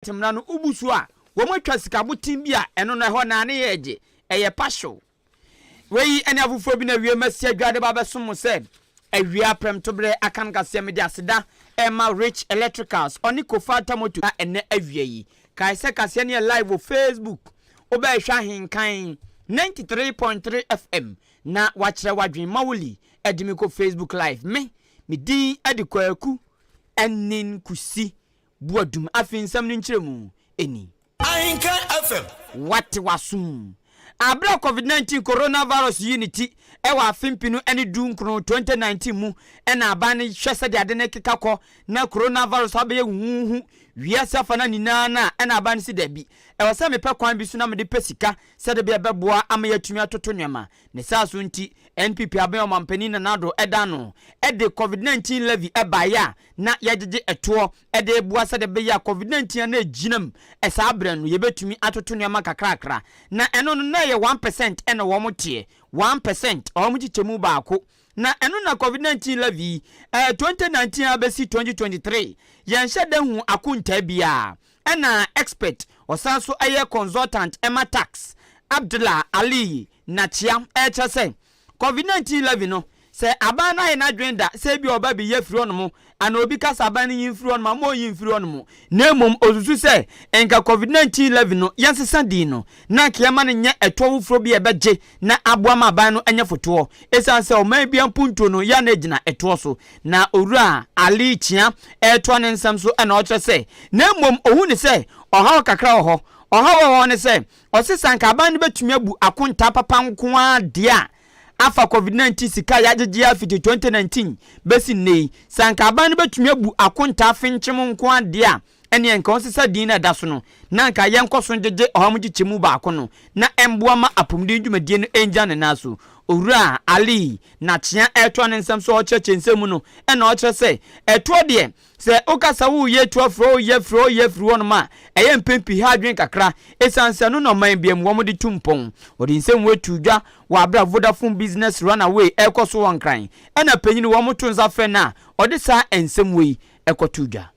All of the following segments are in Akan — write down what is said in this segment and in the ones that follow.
timna no ubusu a wo matwa sika botin bi a eno na ho na ne yeje eye pasho wei ene afufo bi na wie masi adwade ba besom se awia prem tobre akan kase me dia seda Emma Rich Electricals oni kofata moto na ene awia yi kai se kase ne live Facebook oba ehwa Ahenkan 93.3 FM na wachre wadwen mawuli edimi ko Facebook live me din adikwaku enin kusi buadum afinsam no nkyeremu eni Ahenkan FM what wasum abla COVID-19 coronavirus unity ewa afimpinu eni dunkro 2019 mu ena abane hwese de ade ne kekakọ na coronavirus abaye huhu wiasa fana ninana ena abane si dabi ewa se mepe kwan bi su na mede pesika se de be beboa amayatumi atoto nwema ne saso nti NPP abaye omampani na nado edano ede COVID-19 levy ebaya na yagege eto ede bua se de be ya COVID-19 na ejinam esa abran no yebetumi atoto nwema kakrakra na eno no na ye 1% ena wo motie 1% omuchichemu baako na eno na COVID-19 levy 2019 abesi 2023 yenhye da hu akunta bia ena expert osanso aye consultant Emma Tax Abdullah Ali Nachia chese COVID-19 levy no se abana ye na dwenda se bi oba bi yefiri onmo ana obi kasa abana yimfiri onmo mo yimfiri onmo na mom osusu se enka COVID-19 levy no yansesa din no na kiama ne nya etowufro bi ebeje na aboama aban no anya foto esan se o man bi ampunto no ya na gina eto so na owura Ali Chia eto ne nsam so na o kye se na mom ohu ne se ohaw kakra oho ohaw ne se o se sanka aban no betumi abu akonta papa nko a dia afa COVID-19 sika yagege afiti 2019 besi nei sanka aban betumi abu akonta finchim nko ade a ene enka osisa din na da so no na nka yenkoso jeje ohamgichemu baako no na emboama apumdi dwumadie no enja ne naso owura Ali Nachia eto ne nsam so ocheche nsemu no ena oche se eto de se okasa wo ye to afro ye fro no ma eye mpempi ha adwen kakra esanse no no man biam wo mode tumpon odi nsem wetu dwa wa abra Vodafone business runaway ekoso wankran ena panyini wo moto nsa fe na odi sa ensem we ekoto dwa.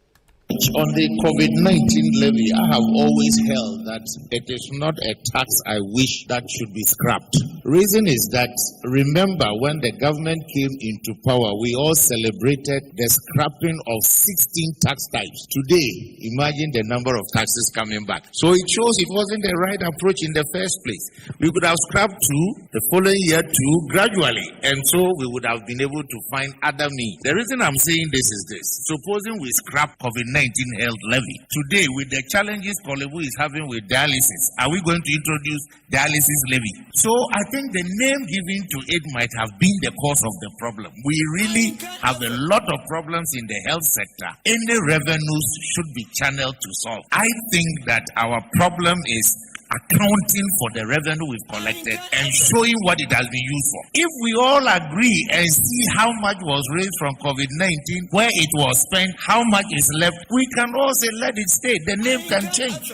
On the COVID-19 levy, I have always held that it is not a tax I wish that should be scrapped. Reason is that, remember, when the government came into power, we all celebrated the scrapping of 16 tax types. Today, imagine the number of taxes coming back. So it shows it wasn't the right approach in the first place. We could have scrapped 2, the following year 2, gradually, and so we would have been able to find other means. The reason I'm saying this is this. Supposing we scrap COVID-19 health levy. Today, with the challenges Kolebu is having with dialysis, are we going to introduce dialysis levy? So I think the name given to it might have been the cause of the problem. We really have a lot of problems in the health sector. Any revenues should be channeled to solve. I think that our problem is accounting for the revenue we've collected and showing what it has been used for. If we all agree and see how much was raised from COVID-19, where it was spent, how much is left, we can all say let it stay. The name can change.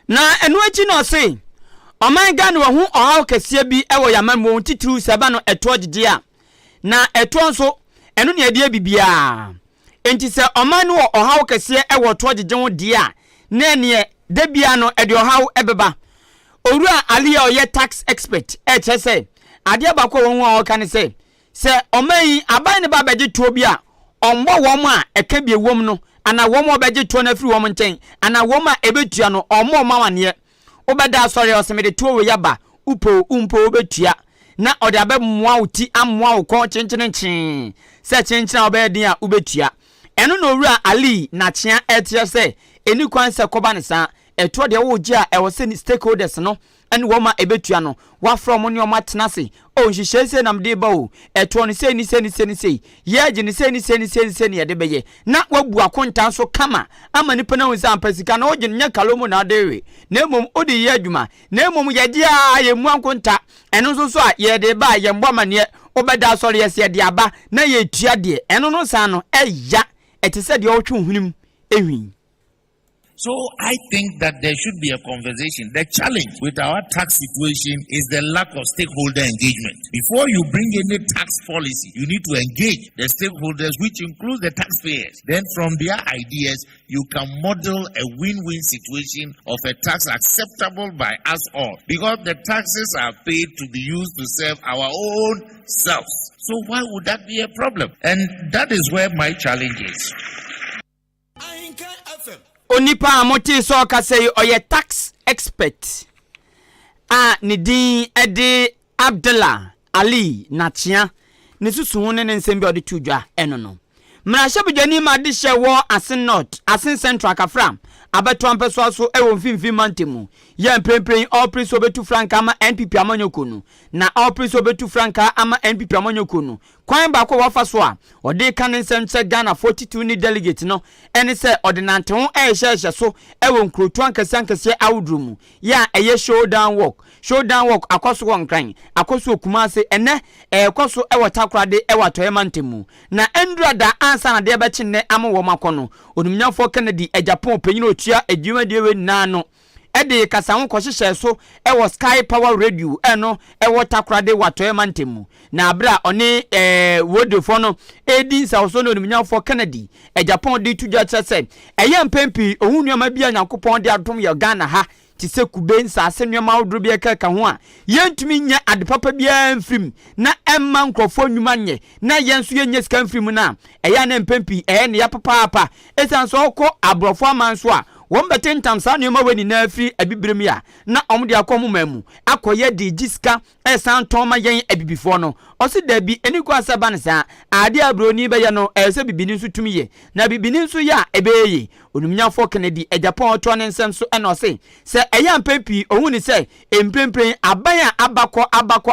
Na enwechi no say oman Ghana wo hu Akan Kasiebo ewo yamamo titru seba no eto gige a na eto nso eno ne ade bibia enti se oman wo Akan Kasiebo ewo to gige ho de a na ne debia no ede ohaw ebeba owura Ali oye tax expert chese ade abako won hu kan se oman aban ne ba beje to bi a ombo wom a eka bi ewom no ana wom obeje to na firi wom nten ana wom a ebetua no omo mawane obeda sorry osemede to we yaba upo obetua na ode abemmoa uti ammoa ukon chenchen se chenchen obedin a ubetua eno no owura Ali Nachia etia se eni kwan se koba ne sa eto de wo gi a e wo se ni stakeholders no ene wo ma ebetua no wa from ne o matena se o nhihye se nam de ba o eto ne se ni ye gi ne se ni ye de beye na wabu akonta so kama ama ni pena won san pasika na o gi nya kalomo na dewe na emom odi ye adwuma na emom ye gi a ye mu akonta eno so a ye de ba ye mboma ne obeda sori ye se de aba na ye tua de eno no san no eya eti se de o twu hunim ehwin. So I think that there should be a conversation. The challenge with our tax situation is the lack of stakeholder engagement. Before you bring any tax policy, you need to engage the stakeholders, which includes the taxpayers. Then from their ideas, you can model a win-win situation of a tax acceptable by us all. Because the taxes are paid to be used to serve our own selves. So why would that be a problem? And that is where my challenge is. Onipa amoti so kasey oye tax expert nidin ede Abdullah Ali Nachia ne susu ho ne nsem bi ode tudwa eno no mra hyebudani ma de hye wo Asen North Asen Central Kafram abeto ampeso so e wo mfimfim mantemu ya mpempren all prince obetu franka ama NPP amanyokonu na all prince obetu franka ama NPP amanyokonu kwan ba ko wafa so a ode kan nsem che Ghana 42 ni delegate no ene se ordinante ho e hye so e wo nkrotu ankase awudrumu ya eye showdown walk akoso wonkran akoso Kumase ene ekoso e watakrade e watoye mantemu na endrada ansa na de be chinne amwo makono onumnyafo Kennedy Japan penyin otua adwuma de we nano ede kasa ho kwohyehyɛ so e wo Sky Power Radio eno e watakrade watoye mantemu na abra one wodofo no edin sa so no onumnyafo Kennedy Japan de tudwa kyerɛ eye mpempi ohunuama bia Nyankopɔn de adom ye Ghana ha ti se kube nsase nneoma odro bia ka ho a yentumi nya adepapa bia mfrim na emma nkrofo nnwuma nye na yenso yenye sika mfrim na eya na mpempi ne ya papa esan so ko abrofo amanso a won betentam sa nneoma weni na afiri abibrem ya na omde akomu mamu akoye de jiska esan ton ma yen abibifo no osi da bi eniko asaba ne sa ade abroni be ye no ese bibini nso tumi ye na bibini nso ya ebeye onumnyafo Kennedy Japan oto ne nsem so eno se eya mpempi ohun ni se empempren aban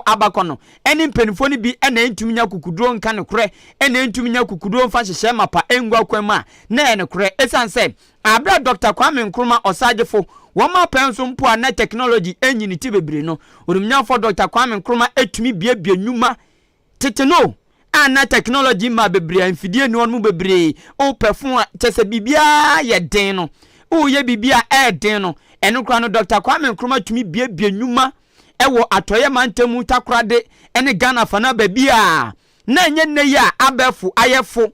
abakọ no eni mpenifo ni bi ena entumi nya kukuduro nka ne kure ena entumi nya kukuduro mfa hyehye mapa engwa kwama na ene kure esan se abra Dr. Kwame Nkrumah osagefo woma penso mpo na technology enyini ti bebre no onumnyafo Dr. Kwame Nkrumah etumi biebie nyuma teteno ana technology ma bebre amfidie no mu bebre o perform chese bibia ye den no o ye bibia den no eno kra no Dr. Kwame Nkrumah tumi biebie nyuma ewo atoye mantemu takrade ene Ghana fana babia na enye ne ya abefu ayefo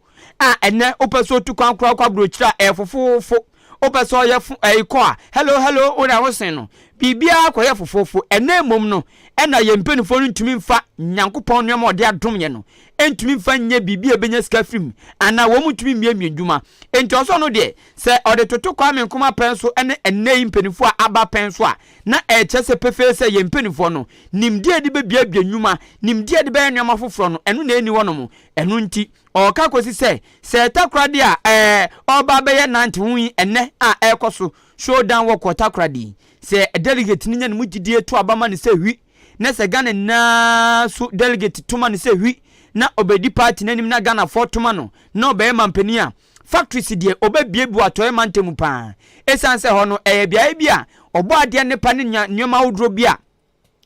ene opeso tu kwankra kwa brochira efofofo opeso yefu eiko a hello una hosen no bibia akoye fofofo ene mom no ena ye mpenifo no ntumi mfa Nyankopɔn no ode adom ye no entumi mfa nye bibia benya sika film ana wo mutumi miemie dwuma enti oso no de se ode toto Kwame Nkrumah penso ene ene mpenifo a aba penso a na chese pefe se ye mpenifo no nimdie de bebia nyuma nimdie de be nneoma foforo no eno na eni wono mo eno nti o ka kosi se takrade a oba be ye nante hu ene a ekoso showdown walk takrade se delegate ninya ne mugidie to abama ne se hwi na se Ghana na so delegate to man se hwi na obedi party nanim na Ghana for to man no na obey mampani a factories die obebiebu atoye mantemu pa esan se ho no bia bia obo ade ne pa ne nyoma wodro bia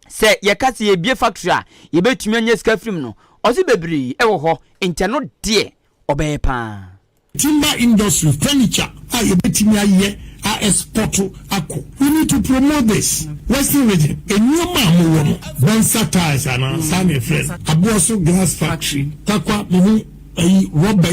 se ye kase ye bie factory a ye betumi anya sika film no osi bebri ewo ho inteno de obey pa timber industry furniture ye betumi aye export ako. We need to promote this. Western region. A new man Bensa tires and Sunny friend. Abuaso glass factory. Takwa muhu rubber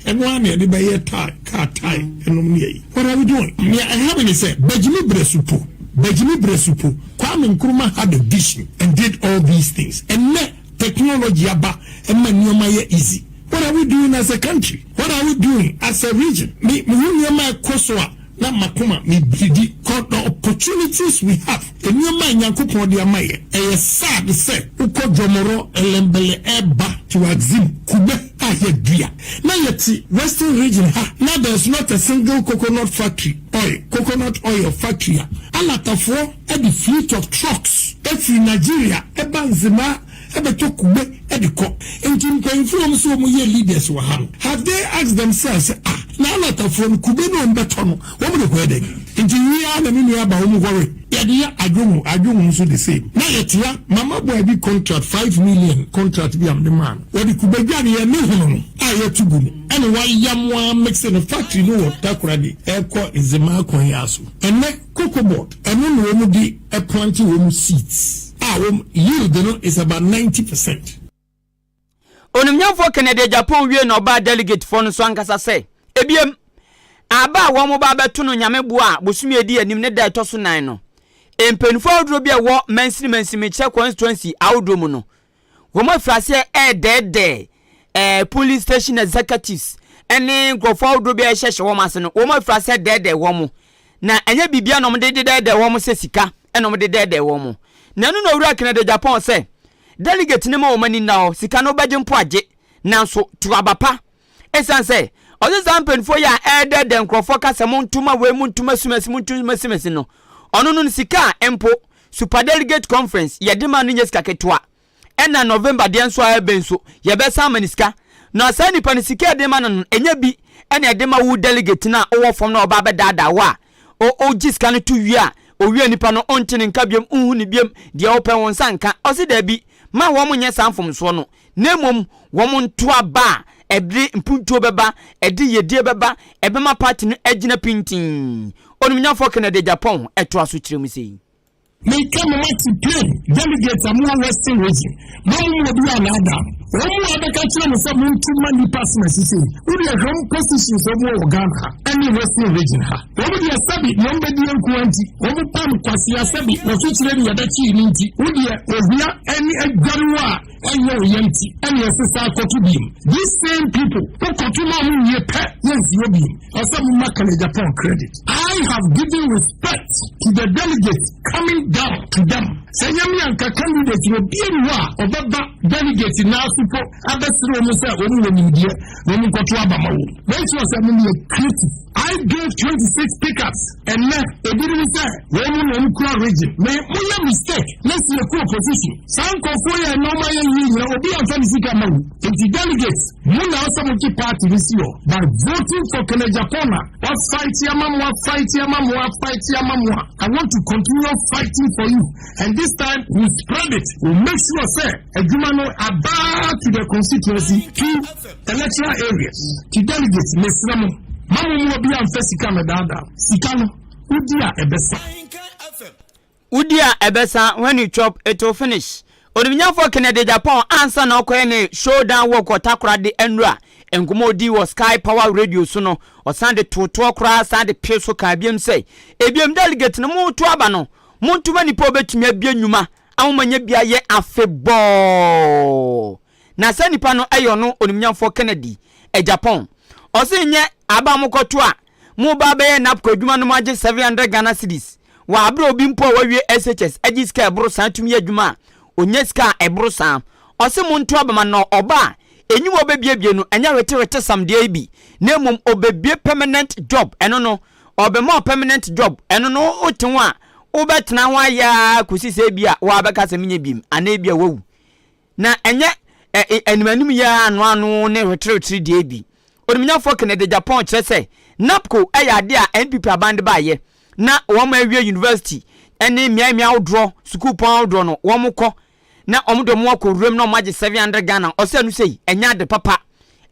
and one year the tie, car tie, and what are we doing? I haven't said Bejimi Bresupo. Kwame Nkrumah had a vision and did all these things. And let technology aba and manyomaye easy. What are we doing as a country? What are we doing as a region? Me Koswa. Na makoma me bidi called the opportunities we have. The new man Yankopon de amaye. E sad say uko jomoro elembele eba to exim kube ahedria. Na yeti Western region ha. Now there's not a single coconut oil factory. Alatafo e the fleet of trucks. Every Nigeria eba nzima ebe to kube ediko. So leaders were have they asked themselves now not from kube no better no what would they into we are the mini about worry Yadia Ajomu so the same. Now yetia mama boy be contract 5 million contract be am the man. What the kubejani ya no aye tugum. And why yamwa mixing the factory no takradi airco is the mark on yasu. And ne cocoa board and no no di a planting home seeds. Yield is about 90%. Onumnyafo Canada Japan wie no ba delegate for no so ankasa say ebiem aba wo mo ba beto no nyame bo a bosumi edi anim ne da etoso nan no empenfo odro bi e wo mansini che constituency awdo mu no wo mo frase police station executives ene grofo odro bi e hyehye wo mase no wo mo frase wo mo na enye bibia no mo de wo mo se sika eno mo de wo mo na no wura Canada Japan say delegate ne ma wo mani na sika no baje mpo age nanso tuabapa esan say ozo zampen fo ya de nkrofo kasa montuma we montuma sumasi no ono no sika empo super delegate conference ye de ma no nyesika ketwa ena November de nso a benso ye be sa maniska na sa nipa ni sika de ma no enya bi ena de ma wu delegate na owo fom na oba be dada wa o jiska no tu wi a o wi nipa no ontene nka biem unhu ni biem de open won sanka o se da bi ma wo munye sanfom so no nemom wo monto aba ebri mpuntuo beba edi yedie beba ebema party no agina pintin onumnya for Canada Japan eto aso kiremu sei me come to play delegates among Western region mamu obi anada omu abeka kire no se muntu mani passes say we dey home positions of Ghana any Western region ha omu dey sabi number di enkuanti omu pam kwasi asabi no so kire ni yadachi ninti we dey ohia any agwaruwa enye oyanti any esesa akotubim these same people okotuma mu ye pe yes yobi asabu makale Japan credit I have given respect to the delegates coming down to them. Senyami anka candidate will be wa obaba delegate na supo abesiro mo say onu wonimdie wonu koto abama wo. When she was creative, I gave 26 pickups and now a didn't say wonu no region. Me moya mistake. Let's see the opposition. Some confoya no my you obi anfa sika ma wo. The delegates you na also mo party this year by voting for Canada Japan. What fight yamamwa I want to continue fighting for you. And this time we spread it. We make sure say Ejumano about to the constituency to electoral areas. To delegates Mesramo. Mamu will be on Fessica Medada. Sikano. Udia Ebesa when you chop it will finish. Odumnya for Canada Japan answer no kwene showdown work or takra de enra. Engumodi was Sky Power Radio suno or Sunday to kra Sunday peso ka biem say ebiem delegate no mo to aba no muntu mani po betumi abia nyuma awomanya bia ye afebo na sa nipa no ayo no onimnyamfo Kennedy Japan o se nye aba mokoto a mo ba be napko adwuma no magye 700 Ghana cedis wa abro obi mpo wawie SHS agiska ebro san tumi adwuma onyeska ebro san o se muntu aba no oba enyum obebiebie no anya wete samde bi nemum obebie permanent job eno no obema permanent job eno no otenwa obetena ho ya kusise bia wa beka semenye bim ana bia wawu na enye animanum ya anu ne wete de bi onimnya for Canada Japan kire se napco ayade a NPP aband ba ye na wo ma awie university ene miamia odro school pon odro no wo mokọ na omudo mo akoruem na omage 700 Ghana ose anu sei enya de papa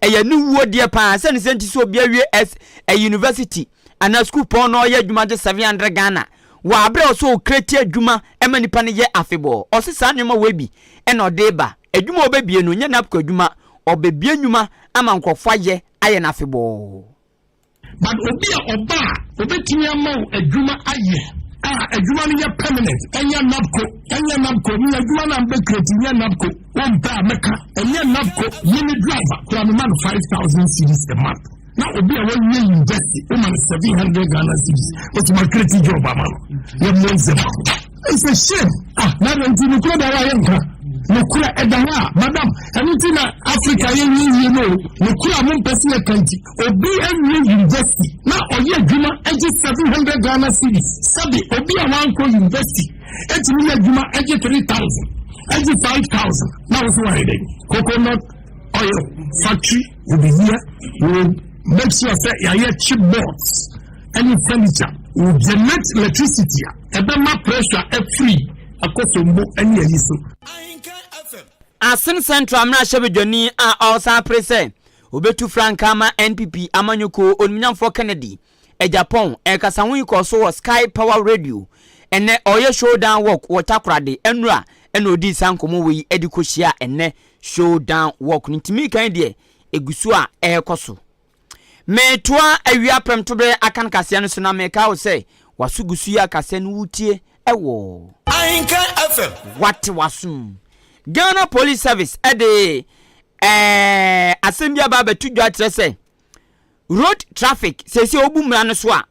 eya nu wuo de pa se ne senti so bia wie a university ana school pon no ye adwuma de 700 Ghana wa abre so kreti adwuma ema nipa ne ye afebo ose sa nwema webi ena odeba adwuma obebie no nya napko adwuma obebie adwuma ama nkofo ye aye na afebo but oba obetimi ama adwuma aye adwuma no yɛ permanent ɛnyɛ napco ni adwuma na mbe create nyɛ napco one pa meka ɛnyɛ napco yini driver kura me man 5,000 cedis a month na obi a wɔn yɛ university o man 700 Ghana cedis o ma create job amano yɛ monze it's a shame na renti no kura da wa yɛ nka no kura edawa madam anything na Africa yɛ yi no no kura mo pese yɛ kanti obi anyi university na oye adwuma age 700 Ghana cedis sabi obi a wanko university etimi adwuma age 3,000 age 5,000 na wo so wa dey coconut oil factory will be here will make sure say ya chipboards any furniture we generate electricity ebema pressure free akosombo any yiso Asin Central amna shebe joni a also prese obetu franka ama NPP amanyoko onimnyamfo Kennedy e Japan e kasanwu ikoso Sky Power Radio ene oye showdown work watakrade enura ene odi sankomo wi edikohia ene showdown work ntimi kan de egusu a ekoso metwa awia premtobre akan kase no so na meka wo say wasugusu ya kase no wutie ewo Ahenkan FM what wasum Ghana Police Service ede asembia baba tudwa tre say road traffic sesi obumra no so a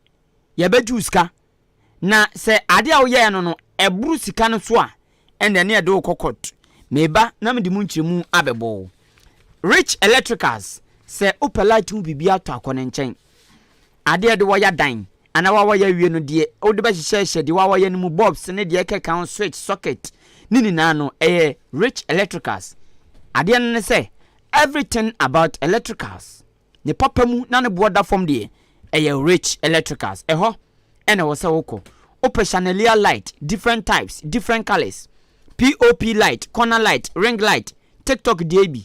yebeju sika na se ade a wo ye no no eburu sika no so a ende ne ede kokot meba na mede mu nchiremu abebo Rich Electricals se opelite mu bibia to akone nchen ade de wo ya dan ana wa ya wie no de o de ba hye de wa ya no mu bulbs ne de keka switch socket nini na no Rich Electricals ade no say everything about electricals ne papa mu na ne boda form de Rich Electricals ho ene wo se woko ope chandelier light different types different colors POP light corner light ring light TikTok DAB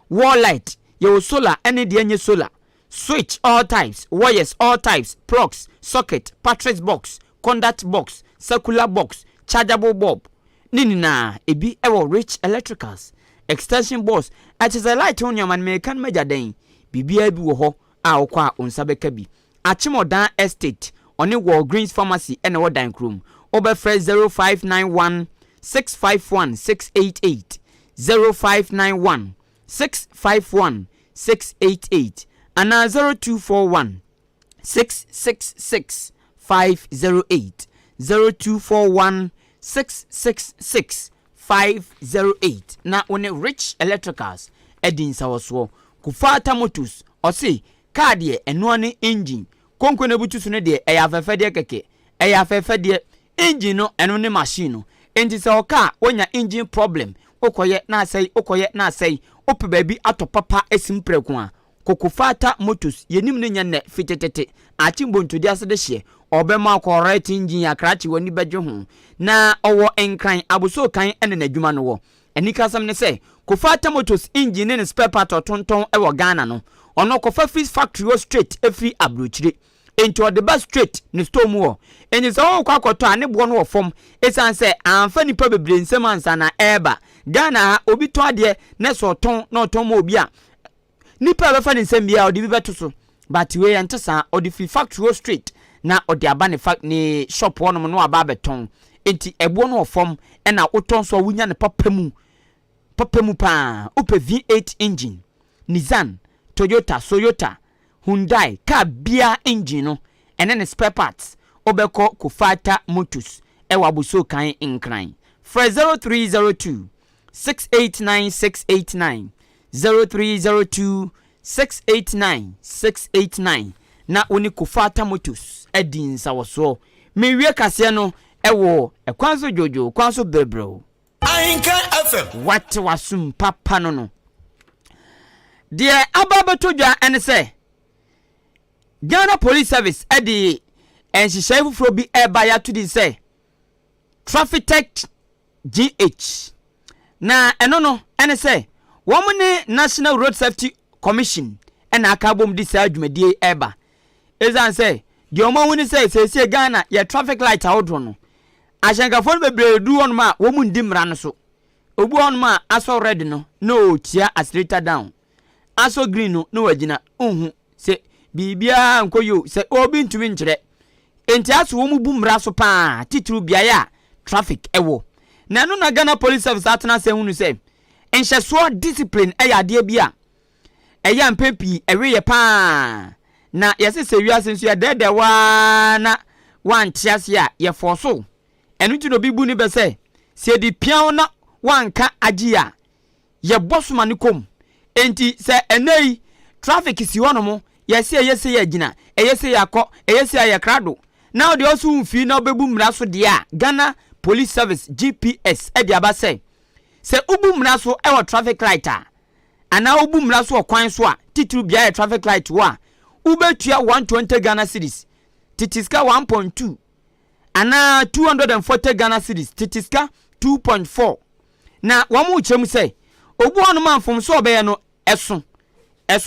wall light your solar any de solar switch all types wires all types plugs socket patches box conduct box circular box chargeable bulb nini na ebi ewo Rich Electricals extension box at is a light on your man mekan meja den bibia bi wo ho a okwa onsabeka bi Achimodan Estate oni Walgreens Pharmacy and Wadan Room over fresh 0591 651 688 0591 651 688 and 0241 666 508 0241 666 508 na one Rich Electricals edin sawoso kufata motus osi card ye eno ne engine konko ne butusu ne de eya fefede keke eya fefede engine no eno ne machine no enti se oka wonya engine problem okoye na asai ope baby ato papa esimpreko a kokofata motos yenim ne nya ne fitetete achimbo ntodi asede hye obema correct engine akrachi woni bedwe ho na owo enkran aboso kan ene na adwuma no wo enika sam ne se kofata motos engine ne spare part otonton e wo Ghana no ono kofa fish factory wo straight every abrochire into the bus straight ne storm wo eni so wo kwakoto ane bo no wo fom esan se amfa nipa bebre nsem ansa na eba Ghana obi to ade ne so ton na oton mo obi a nipa befa ne nsem bia odi bi beto so but we entesa odi fi factory wo straight na odi aba ne fact ni shop wono no aba beton enti ebo no wo fom e na oton so wunya ne papamu pa upe V8 engine Nissan Toyota Soyota Hyundai car bia engine no ene ne spare parts obeko kufata motus ewa buso kan incline for 0302 689 689 0302 689 689 na oni kufata motus edin sawoso mewie kase no ewo ekwanso jojo kwanso bebro Ahenkan FM what wasum papa no de ababetodwa ene se Ghana Police Service edi enhihye fufuro bi eba ya to di say Traffic Tech GH na eno no ene say womne National Road Safety Commission ena aka bom di say adwumadie eba ezan say de omo woni say se Ghana ye traffic light awodro no ahyankafo no bebre du won ma womu ndi mra no so obu won ma aso red no tia accelerator down aso green no wagina unhu se bibia nkoyo se obi ntumi nkyere enti aso wo mu bu mra so pa titru bia ya traffic ewo na no na Ghana Police Service atena se hunu se enhyeso discipline eyade bia eya mpempi eweye pa na yese se wiase nso ya dede wa na wan tiase ya ye forso enu ti no bibu ni be se di pian na wanka agia ye bosuma ni kom enti se enei traffic si wono mo yese ya gina yese yakọ yese ya krado now they also mfi na obebu mra so de a Ghana Police Service GPS e de aba se ubu mra so e wo traffic light a ana ubu mra so kwan so a titru bia traffic light wa ubetua 120 Ghana cedis titiska 1.2 ana 240 Ghana cedis titiska 2.4 na wamu chem say obu anu manfom so obeye no eso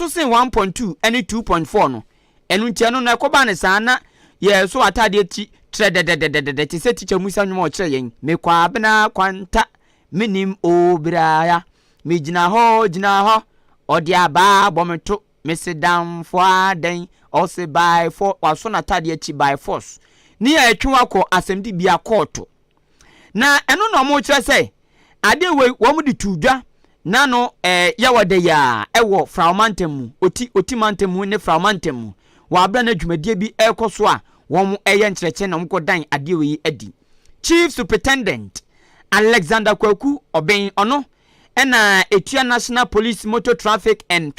sen 1.2 ene 2.4 no enu ntia no na ekoba ne sana ye so atade ti trededededede ti se teacher musa nwoma o kire yen mekwa abena kwanta minim obraya mejina ho odi aba bometo mesedam for aden o se by for waso na atade ti by force ni ya etwa ko asɛmdi bia court na eno no mo kire say ade we wo mu di tudwa na no yawade ya ewo fragmentemu oti mantemu ne fragmentemu wa abra na dwumadie bi ekoso a won eye nkyerɛkyɛ na mko dan ade we adi Chief Superintendent Alexander Kwaku Oben ono na Etua National Police Motor Traffic and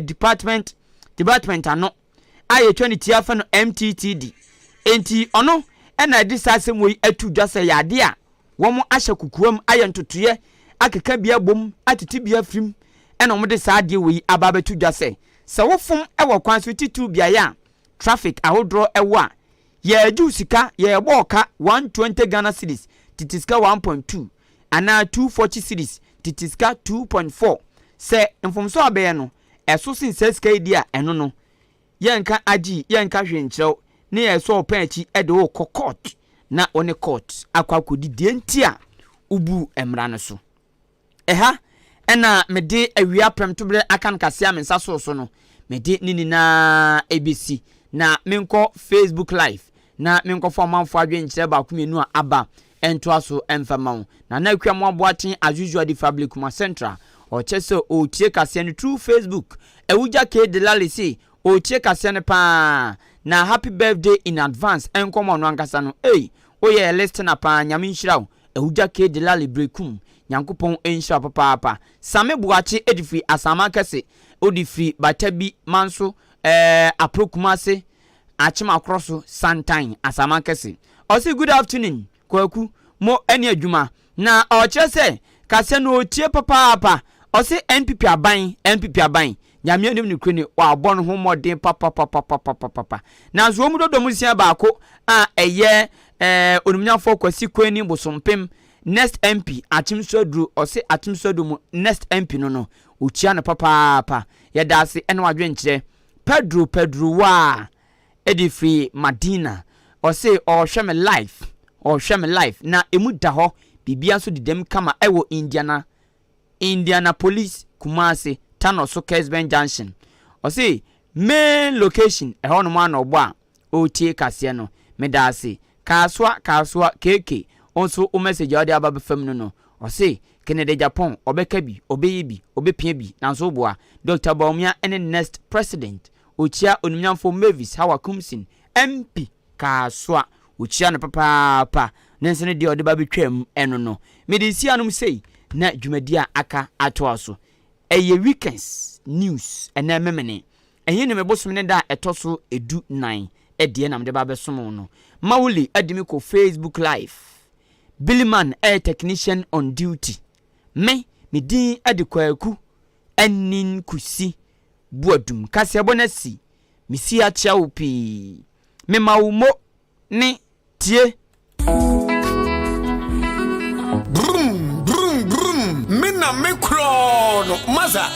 Department ano aye 20 tiafa no MTTD enti ono na disasem we atu dwase yade a won ahye kukuam aye ntotoye akeka bia bom atiti bia frim ena mo de saade we ababetu dwase se wofom ewo kwan so titu bia ya traffic ahodro ewo a ye aju sika ye boka 120 Ghana cedis titiska 1.2 ana 240 cedis titiska 2.4 se mfomso abaye no eso sin sesika dia eno no yenka agi yenka hwenkyerɛw ne yeso opanchi ede wo court na one court akwakodi die ntia ubu emra no so eha ena mede awia premtobre akan kase amensa so no mede nini na ABC na menko Facebook live na menko fo manfo adwenkyere ba kumenu a aba ento aso emfama na akwa mo aboaten as usual di fabric kuma central o chese o tie kase no true Facebook ewuja ke de lalisi o tie kase ne pa na happy birthday in advance enkomo no ankasa no oye listener pa nyame nhirawo ewuja ke de lalibrekum Nyankopon ensha papa same buachi edifi asama kese odifri batabi manso aprokumase achima kroso santine asama kese osi good afternoon kwaku mo eni adwuma na o chese kase no otie papa osi NPP aban nyame anim ne kreni wa abon ho modern papa na zo mu dodo musia baako a eye onumnyafo kwasi kwani bosompem next MP atimsodru ose atimsodomu next MP no uchia na papa yedase ene wadwenkyere Pedro wa edifri Madina ose ohweme life na emu da ho bibia so didem kama ewo Indianapolis Kumasi Tano so Kesben Junction ose main location e hono ma na ogbo a otie kase no medase kaswa keke onso o message ade aba befam no ose Kennedy Japan obeka bi obeyi obepia bi nanso boa Dr. Baumia ene next president ochia onumnyamfo Mavis Hawa Kumsin MP kaswa ochia no papa nense ne de ode ba betwam eno no medisi anum sei na dwumadia aka atoaso eye weekends news ena memene enye ne mebosom ne da etoso edu 9 edie na mde ba besom no mawuli adimi ko Facebook live Billyman air technician on duty me din adikwaku anin kusi buadum Kasiebo na si misi achia opi me mawumo ne tie brum mina me krono maza